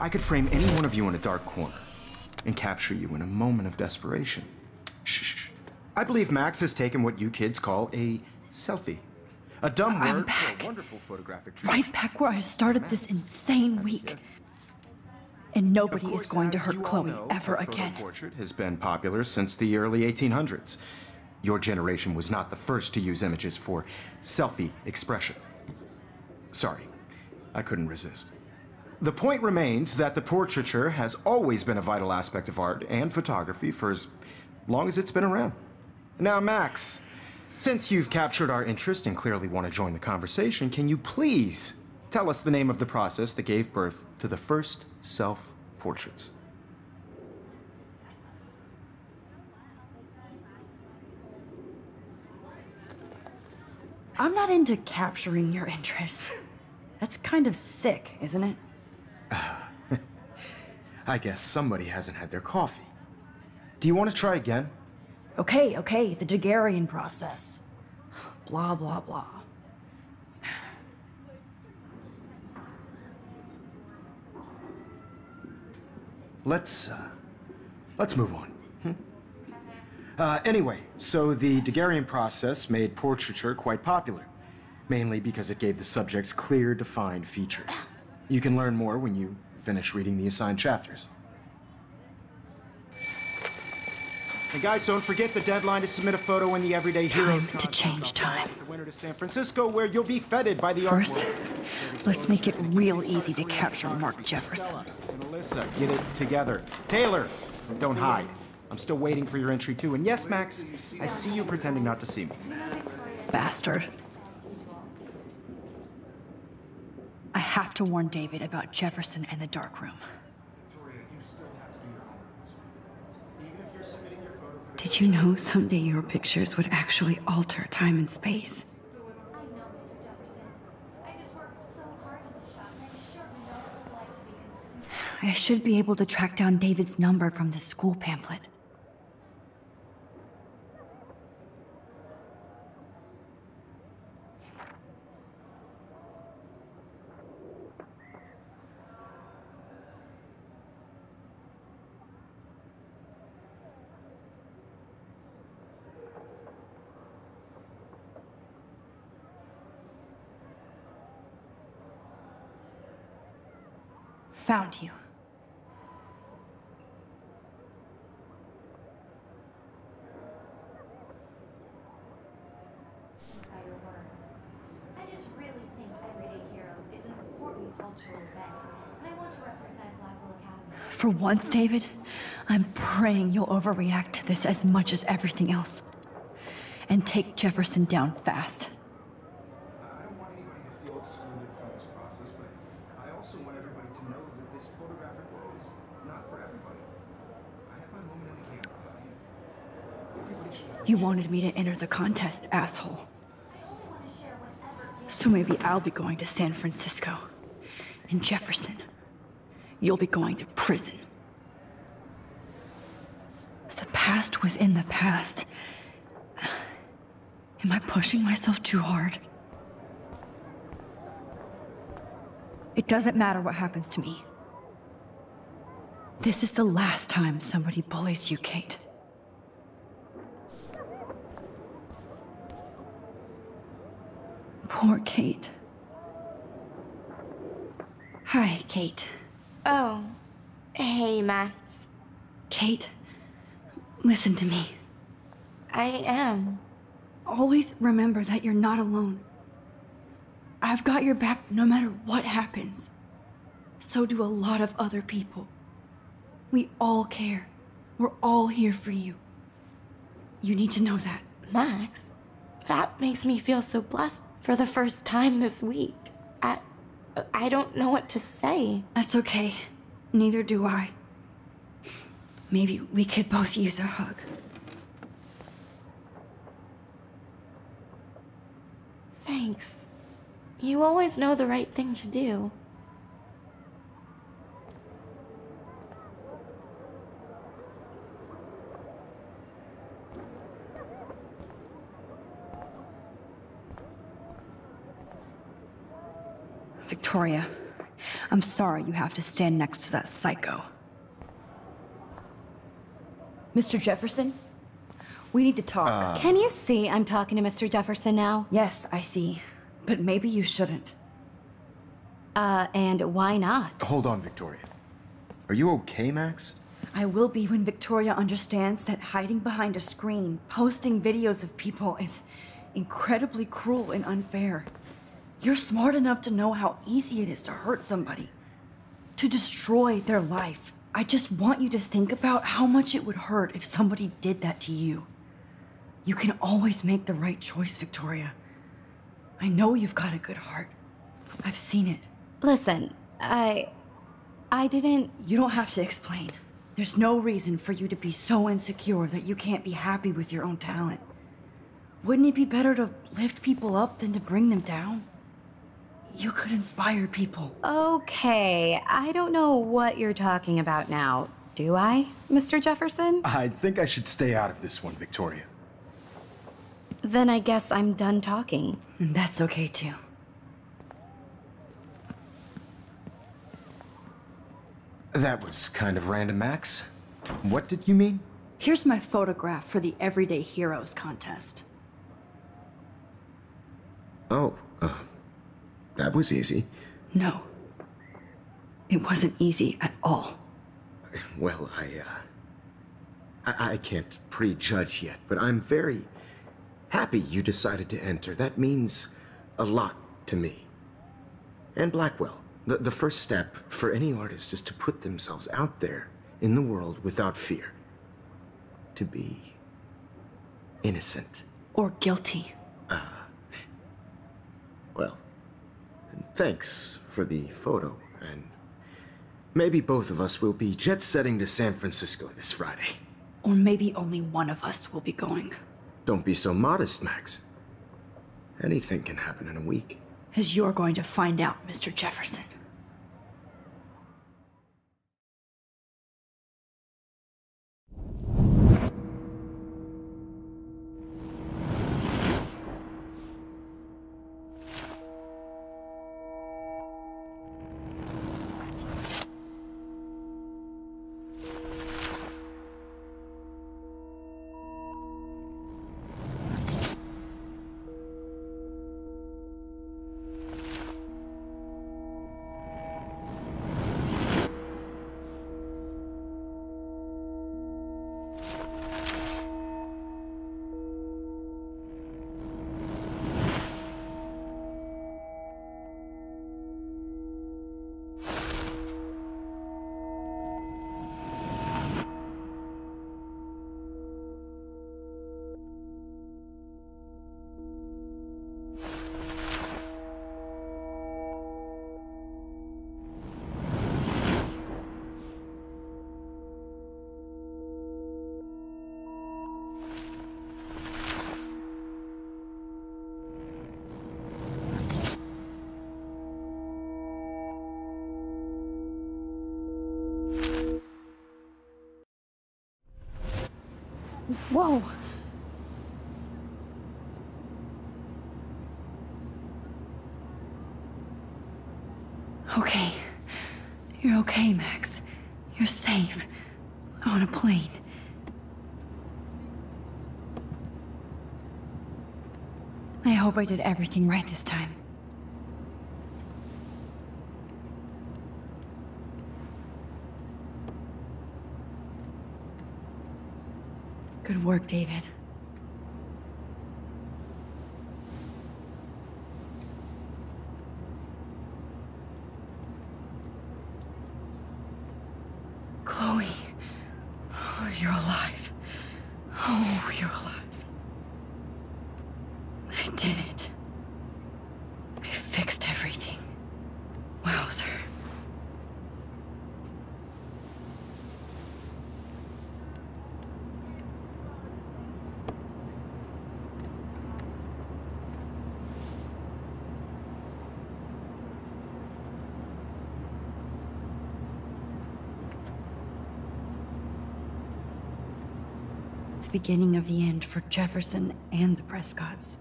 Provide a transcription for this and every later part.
I could frame any one of you in a dark corner and capture you in a moment of desperation. Shh. I believe Max has taken what you kids call a selfie. A dumb word for a wonderful photographic tradition. Right back where I started this insane week. And nobody is going to hurt Chloe ever again. The portrait has been popular since the early 1800s. Your generation was not the first to use images for selfie expression. Sorry, I couldn't resist. The point remains that the portraiture has always been a vital aspect of art and photography for as long as it's been around. Now, Max, since you've captured our interest and clearly want to join the conversation, can you please tell us the name of the process that gave birth to the first self-portraits? I'm not into capturing your interest. That's kind of sick, isn't it? I guess somebody hasn't had their coffee. Do you want to try again? Okay, the Daguerrean process. Blah, blah, blah. Let's move on. Anyway, so the Daguerrean process made portraiture quite popular, mainly because it gave the subjects clear, defined features. You can learn more when you finish reading the assigned chapters. And guys, don't forget the deadline to submit a photo in the Everyday Heroes Time to change time. The winner to San Francisco, where you'll be feted by the First, let's make it real easy to capture Mark Jefferson. And Alyssa, get it together. Taylor, don't hide. I'm still waiting for your entry too. And yes, Max, I see you pretending not to see me. Bastard. I have to warn David about Jefferson and the dark room. Did you know someday your pictures would actually alter time and space? I know, Mr. Jefferson. I just worked so hard on the shot, and I'm sure we know what it's like to be consumed. I should be able to track down David's number from the school pamphlet. Found you. By your work. I just really think Everyday Heroes is an important cultural event, and I want to represent Blackwell Academy. For once, David, I'm praying you'll overreact to this as much as everything else. And take Jefferson down fast. I don't want anybody to feel excluded from this process, but I also want everybody to know that this photographic world is not for everybody. I have my moment in the camera, but everybody should have. You wanted me to enter the contest, asshole. I only want to share whatever gives So maybe I'll be going to San Francisco. And Jefferson, you'll be going to prison. The past within the past. Am I pushing myself too hard? It doesn't matter what happens to me. This is the last time somebody bullies you, Kate. Poor Kate. Hi, Kate. Oh, hey, Max. Kate, listen to me. I am. Always remember that you're not alone. I've got your back no matter what happens. So do a lot of other people. We all care. We're all here for you. You need to know that. Max, that makes me feel so blessed for the first time this week. I don't know what to say. That's okay. Neither do I. Maybe we could both use a hug. Thanks. You always know the right thing to do. Victoria, I'm sorry you have to stand next to that psycho. Mr. Jefferson? We need to talk. Can you see I'm talking to Mr. Jefferson now? Yes, I see. But maybe you shouldn't. And why not? Hold on, Victoria. Are you okay, Max? I will be when Victoria understands that hiding behind a screen, posting videos of people is incredibly cruel and unfair. You're smart enough to know how easy it is to hurt somebody, to destroy their life. I just want you to think about how much it would hurt if somebody did that to you. You can always make the right choice, Victoria. I know you've got a good heart. I've seen it. Listen, I didn't... You don't have to explain. There's no reason for you to be so insecure that you can't be happy with your own talent. Wouldn't it be better to lift people up than to bring them down? You could inspire people. Okay, I don't know what you're talking about now. Do I, Mr. Jefferson? I think I should stay out of this one, Victoria. Then I guess I'm done talking. And that's okay too. That was kind of random, Max. What did you mean? Here's my photograph for the Everyday Heroes contest. Oh, that was easy. No. It wasn't easy at all. Well, I can't prejudge yet, but I'm very happy you decided to enter. That means a lot to me. And Blackwell. The first step for any artist is to put themselves out there in the world without fear. To be innocent. Or guilty. Well, thanks for the photo, and maybe both of us will be jet-setting to San Francisco this Friday. Or maybe only one of us will be going. Don't be so modest, Max. Anything can happen in a week. As you're going to find out, Mr. Jefferson. Whoa! Okay. You're okay, Max. You're safe. On a plane. I hope I did everything right this time. Good work, David. Chloe. Oh, you're alive. Oh, you're alive. I did it. I fixed everything. Wowzer. The beginning of the end for Jefferson and the Prescotts.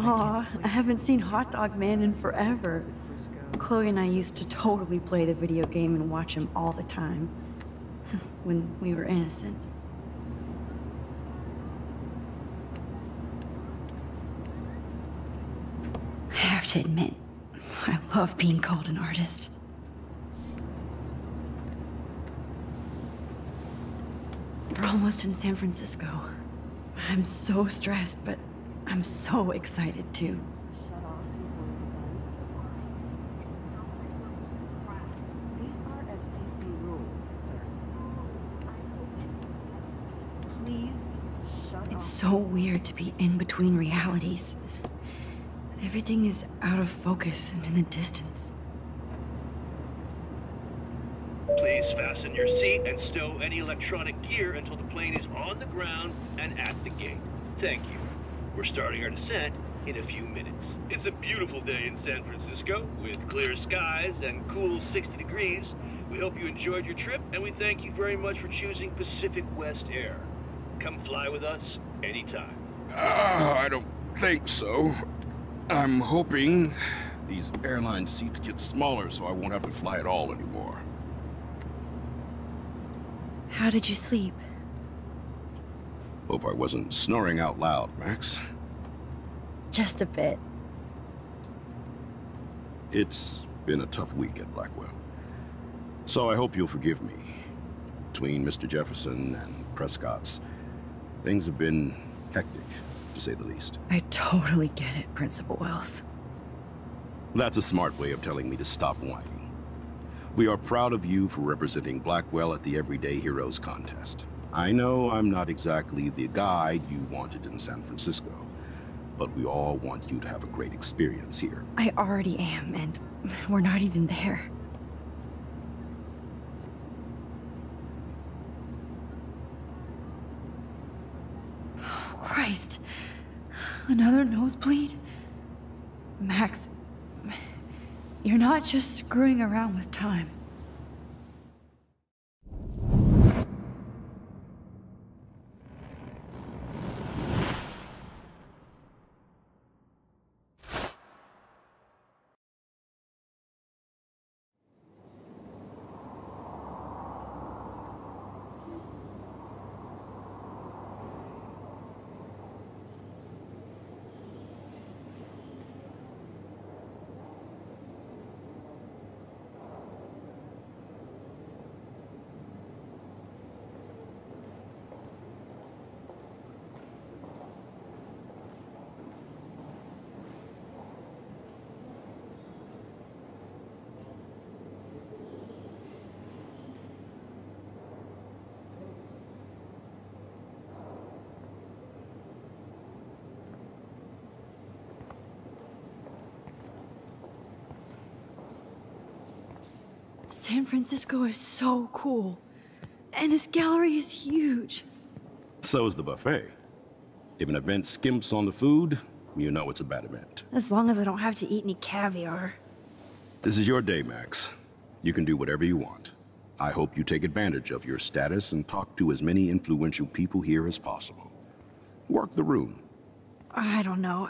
Aw, I haven't seen Hot Dog Man in forever. Chloe and I used to totally play the video game and watch him all the time. When we were innocent. I have to admit, I love being called an artist. We're almost in San Francisco. I'm so stressed, but I'm so excited too. It's so weird to be in between realities. Everything is out of focus and in the distance. Please fasten your seat and stow any electronic gear until the plane is on the ground and at the gate. Thank you. We're starting our descent in a few minutes. It's a beautiful day in San Francisco with clear skies and cool 60 degrees. We hope you enjoyed your trip, and we thank you very much for choosing Pacific West Air. Come fly with us anytime. I don't think so. I'm hoping these airline seats get smaller so I won't have to fly at all anymore. How did you sleep? Hope I wasn't snoring out loud, Max. Just a bit. It's been a tough week at Blackwell. So I hope you'll forgive me. Between Mr. Jefferson and Prescott's, things have been hectic, to say the least. I totally get it, Principal Wells. That's a smart way of telling me to stop whining. We are proud of you for representing Blackwell at the Everyday Heroes contest. I know I'm not exactly the guide you wanted in San Francisco, but we all want you to have a great experience here. I already am, and we're not even there. Oh, Christ. Another nosebleed? Max, you're not just screwing around with time. San Francisco is so cool. And this gallery is huge. So is the buffet. If an event skimps on the food, you know it's a bad event. As long as I don't have to eat any caviar. This is your day, Max. You can do whatever you want. I hope you take advantage of your status and talk to as many influential people here as possible. Work the room. I don't know.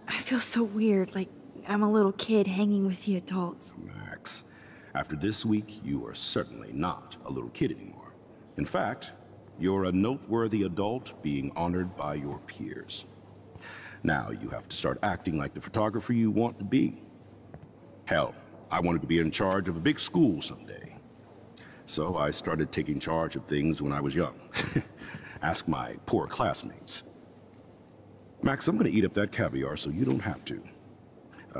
I feel so weird, like I'm a little kid hanging with the adults. Max, after this week, you are certainly not a little kid anymore. In fact, you're a noteworthy adult being honored by your peers. Now you have to start acting like the photographer you want to be. Hell, I wanted to be in charge of a big school someday. So I started taking charge of things when I was young. Ask my poor classmates. Max, I'm gonna eat up that caviar so you don't have to.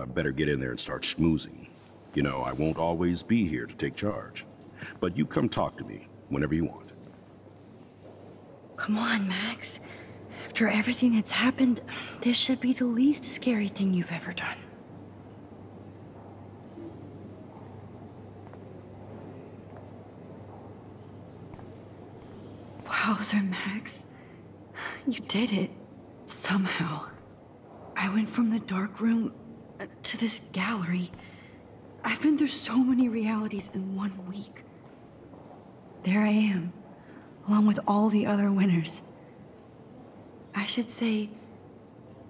Better get in there and start schmoozing. You know, I won't always be here to take charge. But you come talk to me whenever you want. Come on, Max. After everything that's happened, this should be the least scary thing you've ever done. Wowzer, Max. You did it. Somehow. I went from the dark room to this gallery. I've been through so many realities in 1 week. There I am, along with all the other winners. I should say,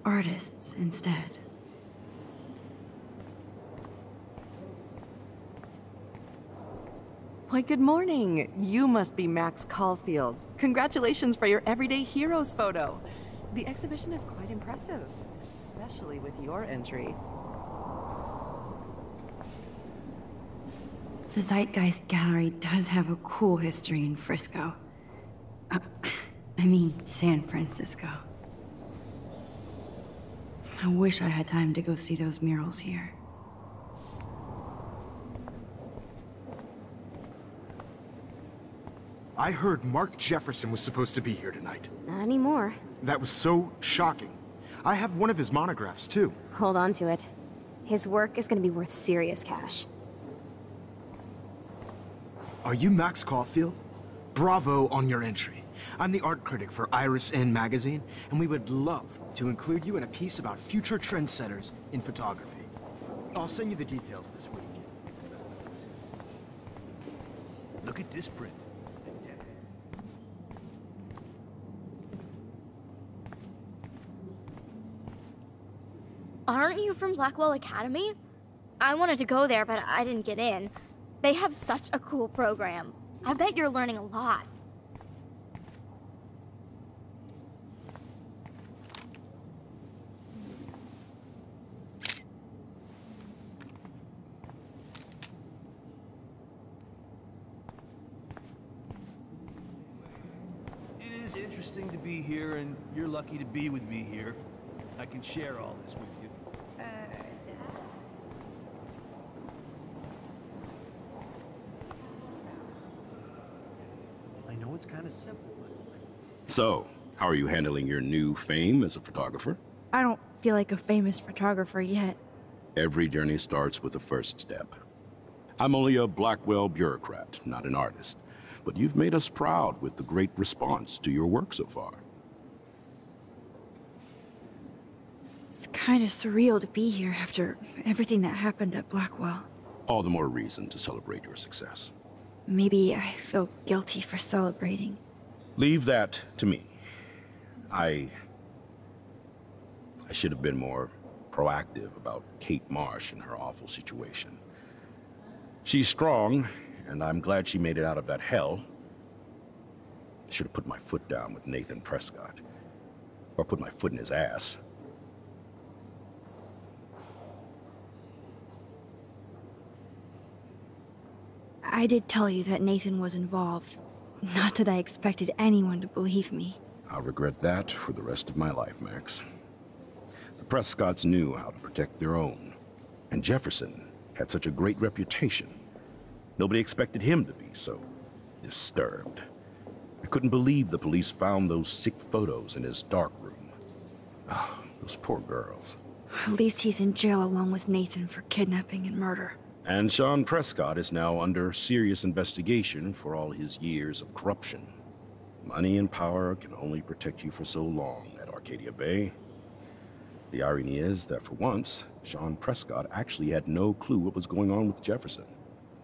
artists instead. Why, good morning. You must be Max Caulfield. Congratulations for your Everyday Heroes photo. The exhibition is quite impressive, especially with your entry. The Zeitgeist Gallery does have a cool history in Frisco. I mean, San Francisco. I wish I had time to go see those murals here. I heard Mark Jefferson was supposed to be here tonight. Not anymore. That was so shocking. I have one of his monographs, too. Hold on to it. His work is gonna be worth serious cash. Are you Max Caulfield? Bravo on your entry. I'm the art critic for Iris N magazine, and we would love to include you in a piece about future trendsetters in photography. I'll send you the details this week. Look at this print. Aren't you from Blackwell Academy? I wanted to go there, but I didn't get in. They have such a cool program. I bet you're learning a lot. It is interesting to be here, and you're lucky to be with me here. I can share all this with you. I know it's kind of simple, but... So, how are you handling your new fame as a photographer? I don't feel like a famous photographer yet. Every journey starts with the first step. I'm only a Blackwell bureaucrat, not an artist. But you've made us proud with the great response to your work so far. It's kind of surreal to be here after everything that happened at Blackwell. All the more reason to celebrate your success. Maybe I feel guilty for celebrating. Leave that to me. I should have been more proactive about Kate Marsh and her awful situation. She's strong, and I'm glad she made it out of that hell. I should have put my foot down with Nathan Prescott. Or put my foot in his ass. I did tell you that Nathan was involved. Not that I expected anyone to believe me. I'll regret that for the rest of my life, Max. The Prescotts knew how to protect their own. And Jefferson had such a great reputation. Nobody expected him to be so disturbed. I couldn't believe the police found those sick photos in his dark room. Ah, those poor girls. At least he's in jail along with Nathan for kidnapping and murder. And Sean Prescott is now under serious investigation for all his years of corruption. Money and power can only protect you for so long at Arcadia Bay. The irony is that for once, Sean Prescott actually had no clue what was going on with Jefferson.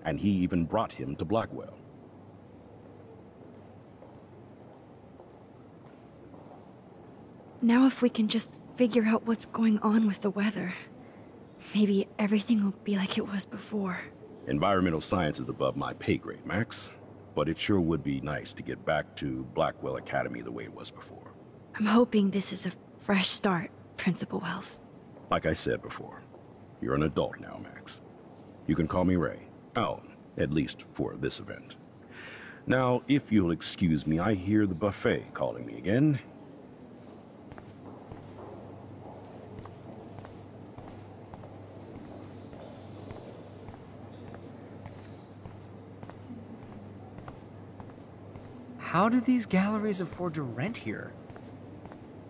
And he even brought him to Blackwell. Now if we can just figure out what's going on with the weather, maybe everything will be like it was before. Environmental science is above my pay grade, Max. But it sure would be nice to get back to Blackwell Academy the way it was before. I'm hoping this is a fresh start, Principal Wells. Like I said before, you're an adult now, Max. You can call me Ray. Oh, at least for this event. Now, if you'll excuse me, I hear the buffet calling me again. How do these galleries afford to rent here?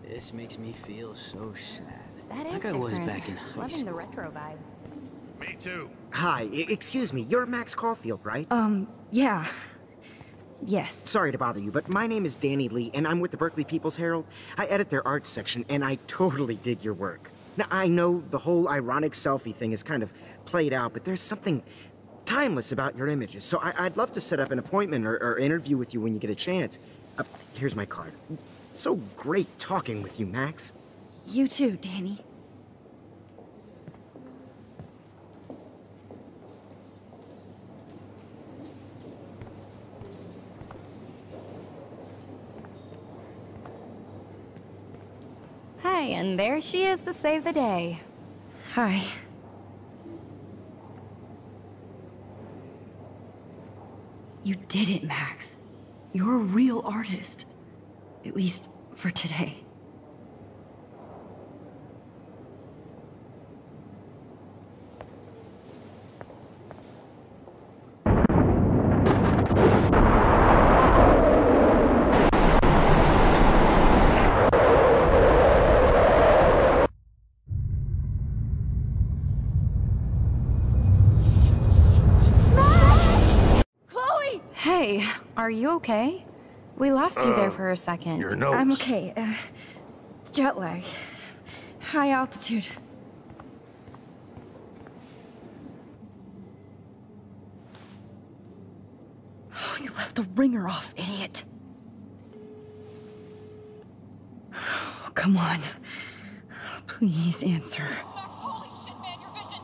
This makes me feel so sad. That is like I different. was back in high Loving school. the retro vibe. Me too. Hi, excuse me, you're Max Caulfield, right? Yeah. Yes. Sorry to bother you, but my name is Danny Lee, and I'm with the Berkeley People's Herald. I edit their art section, and I totally dig your work. Now, I know the whole ironic selfie thing is kind of played out, but there's something timeless about your images, so I'd love to set up an appointment or interview with you when you get a chance. Here's my card. So great talking with you, Max. You too, Danny. Hey, and there she is to save the day. Hi. You did it, Max. You're a real artist. At least for today. Hey, are you okay? We lost you there for a second. Your notes. I'm okay. Jet lag. High altitude. Oh, you left the ringer off, idiot. Oh, come on. Please answer. Max, holy shit, man, your vision.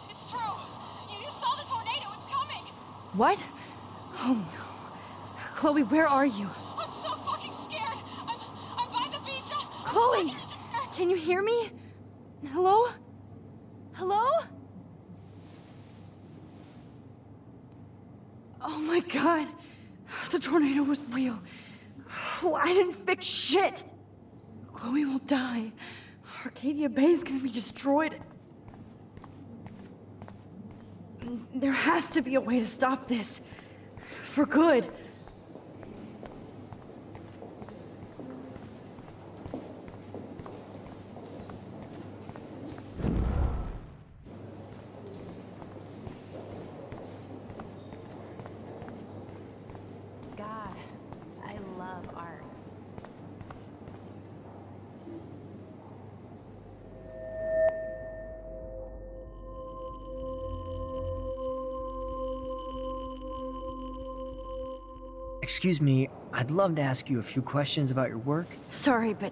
It's true. You saw the tornado. It's coming. What? Oh no. Chloe, where are you? I'm so fucking scared. I'm by the beach. Chloe! Can you hear me? Hello? Hello? Oh my god. The tornado was real. Oh, I didn't fix shit. Chloe will die. Arcadia Bay is gonna be destroyed. There has to be a way to stop this. For good. God, I love art. Excuse me, I'd love to ask you a few questions about your work. Sorry, but...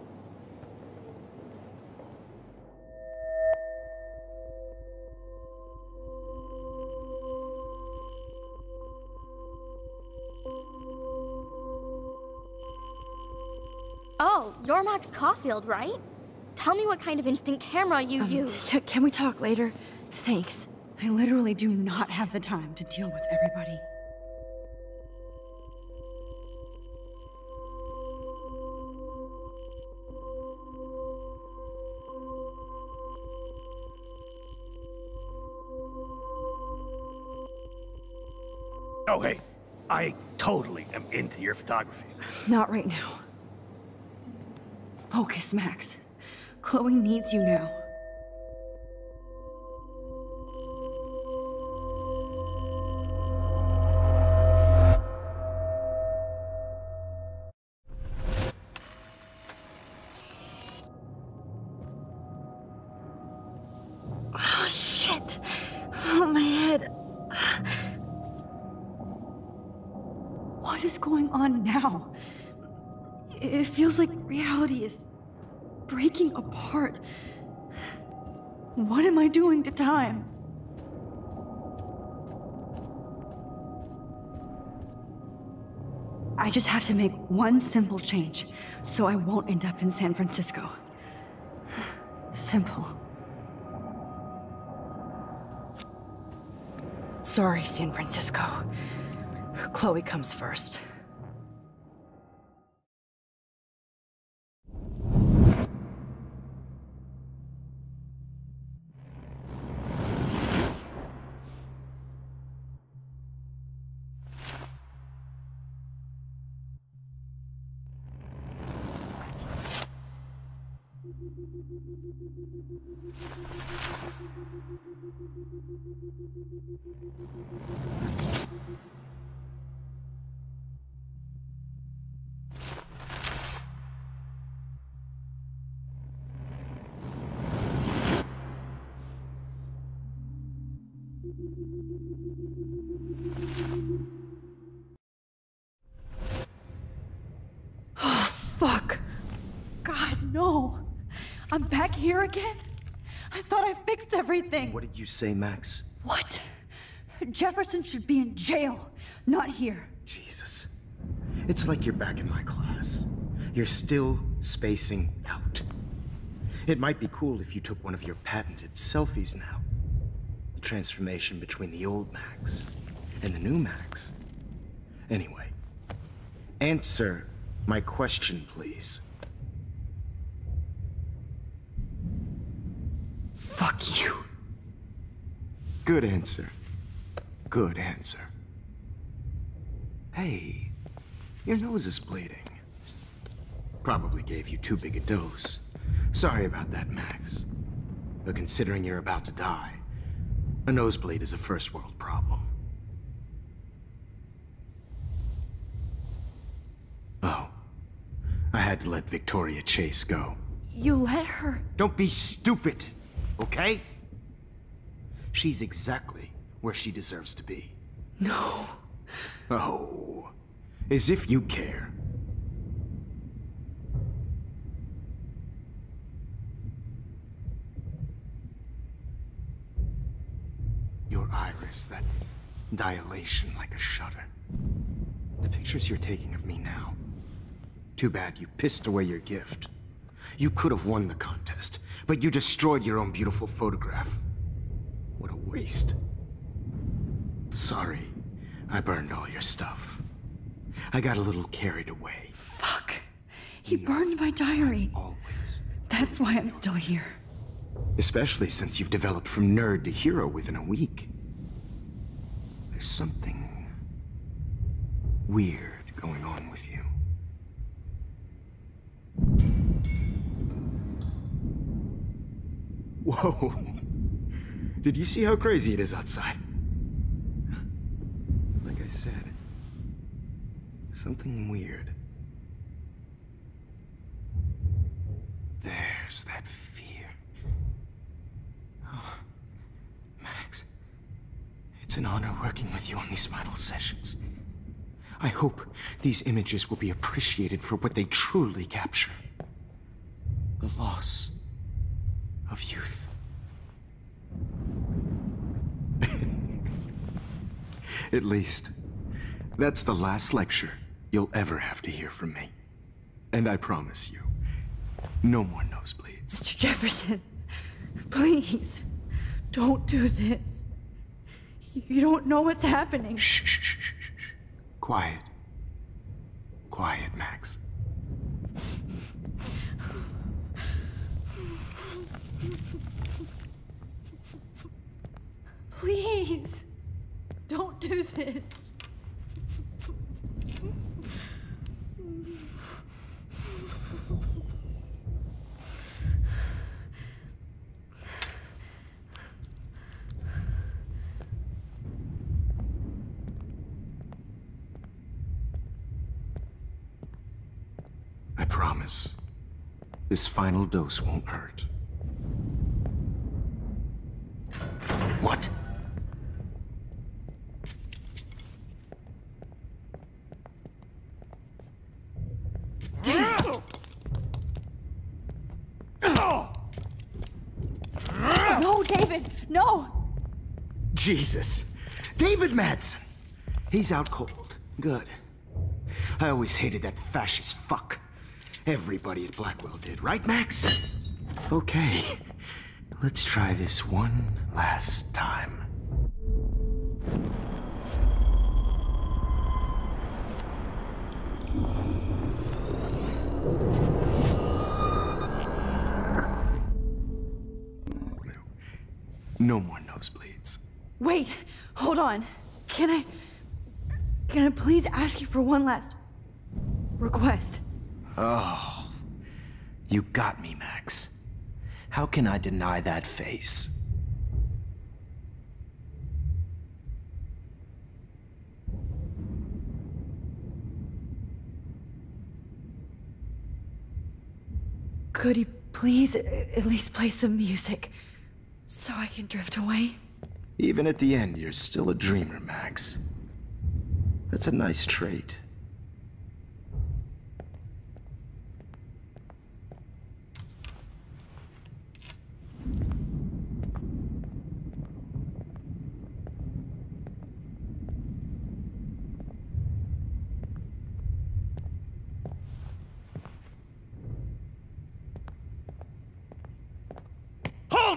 Oh, you're Max Caulfield, right? Tell me what kind of instant camera you use. Can we talk later? Thanks. I literally do not have the time to deal with everybody. Oh, hey, I totally am into your photography. Not right now. Focus, Max. Chloe needs you now. Oh, shit. Oh, my head. What is going on now? It feels like reality is breaking apart. What am I doing to time? I just have to make one simple change, so I won't end up in San Francisco. Simple. Sorry, San Francisco. Chloe comes first. Oh, fuck. God, no. I'm back here again? I thought I fixed everything. What did you say, Max? What? Jefferson should be in jail, not here. Jesus. It's like you're back in my class. You're still spacing out. It might be cool if you took one of your patented selfies now. The transformation between the old Max and the new Max. Anyway, answer my question, please. Fuck you. Good answer. Good answer. Hey, your nose is bleeding. Probably gave you too big a dose. Sorry about that, Max. But considering you're about to die, a nosebleed is a first world problem. Oh, I had to let Victoria Chase go. You let her? Don't be stupid, okay? She's exactly where she deserves to be. No. Oh, as if you care. Your iris, that dilation like a shutter. The pictures you're taking of me now. Too bad you pissed away your gift. You could have won the contest, but you destroyed your own beautiful photograph. What a waste. Sorry, I burned all your stuff. I got a little carried away. Fuck. He burned my diary. Always. That's why I'm still here. Especially since you've developed from nerd to hero within a week. There's something weird going on with you. Whoa. Did you see how crazy it is outside? Like I said, something weird. There's that fear. Oh, Max, it's an honor working with you on these final sessions. I hope these images will be appreciated for what they truly capture. The loss of youth. At least, that's the last lecture you'll ever have to hear from me. And I promise you, no more nosebleeds. Mr. Jefferson, please, don't do this. You don't know what's happening. Shh, shh, shh, shh, shh. Quiet. Quiet, Max. Please, don't do this. I promise, this final dose won't hurt. What? No, David, no! Jesus. David Madsen. He's out cold. Good. I always hated that fascist fuck. Everybody at Blackwell did, right, Max? Okay. Let's try this one last time. No more nosebleeds. Wait, hold on. Can I please ask you for one last request? Oh, you got me, Max. How can I deny that face? Could you please at least play some music so I can drift away? Even at the end, you're still a dreamer, Max. That's a nice trait.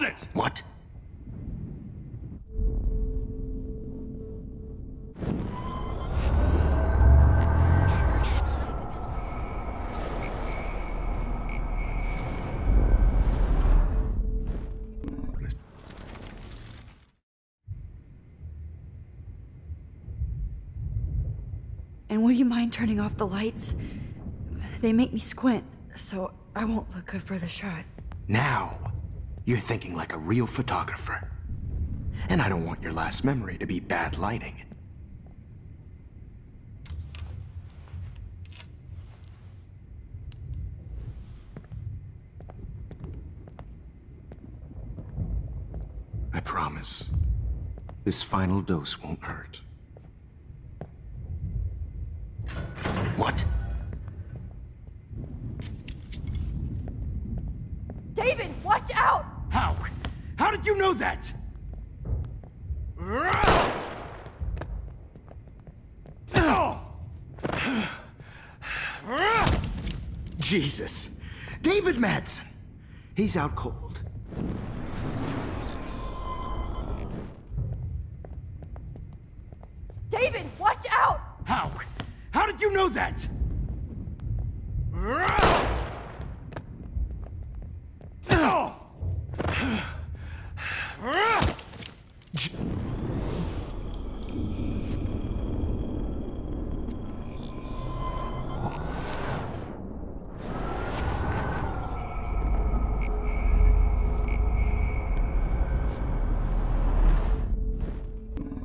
it! What? And would you mind turning off the lights? They make me squint, so I won't look good for the shot. Now, you're thinking like a real photographer. And I don't want your last memory to be bad lighting. I promise, this final dose won't hurt. What? David, watch out! How? How did you know that? Jesus. David Madsen. He's out cold. David, watch out! How? How did you know that?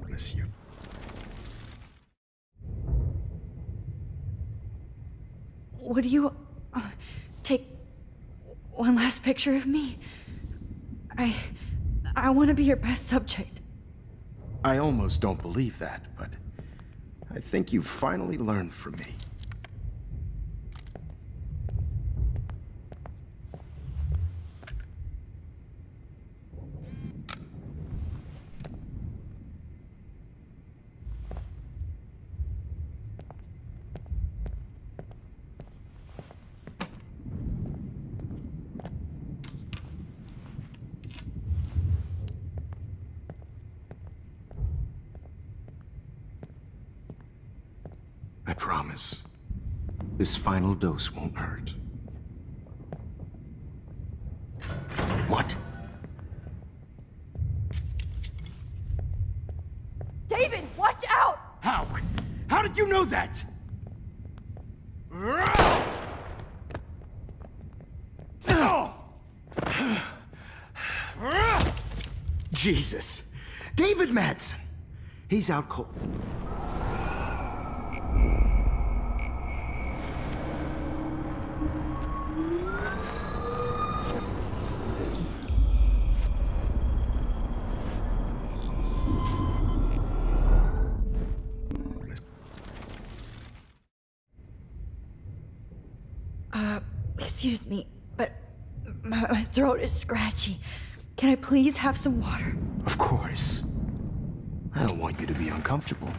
Miss you. Would you take one last picture of me? I want to be your best subject. I almost don't believe that, but I think you've finally learned from me. I promise, this final dose won't hurt. What? David, watch out! How? How did you know that? Jesus. David Madsen. He's out cold. Excuse me, but my throat is scratchy. Can I please have some water? Of course. I don't want you to be uncomfortable.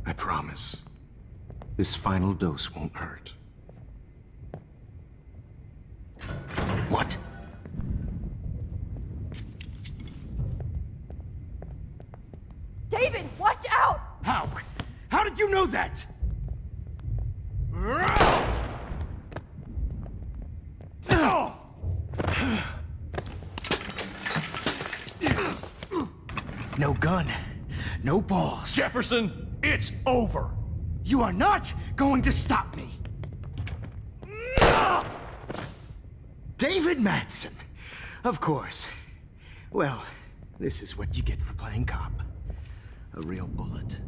I promise, this final dose won't hurt. What? David, watch out! How? How did you know that? No gun, no balls. Jefferson, it's over. You are not going to stop me. David Madsen. Of course. Well, this is what you get for playing cop. A real bullet.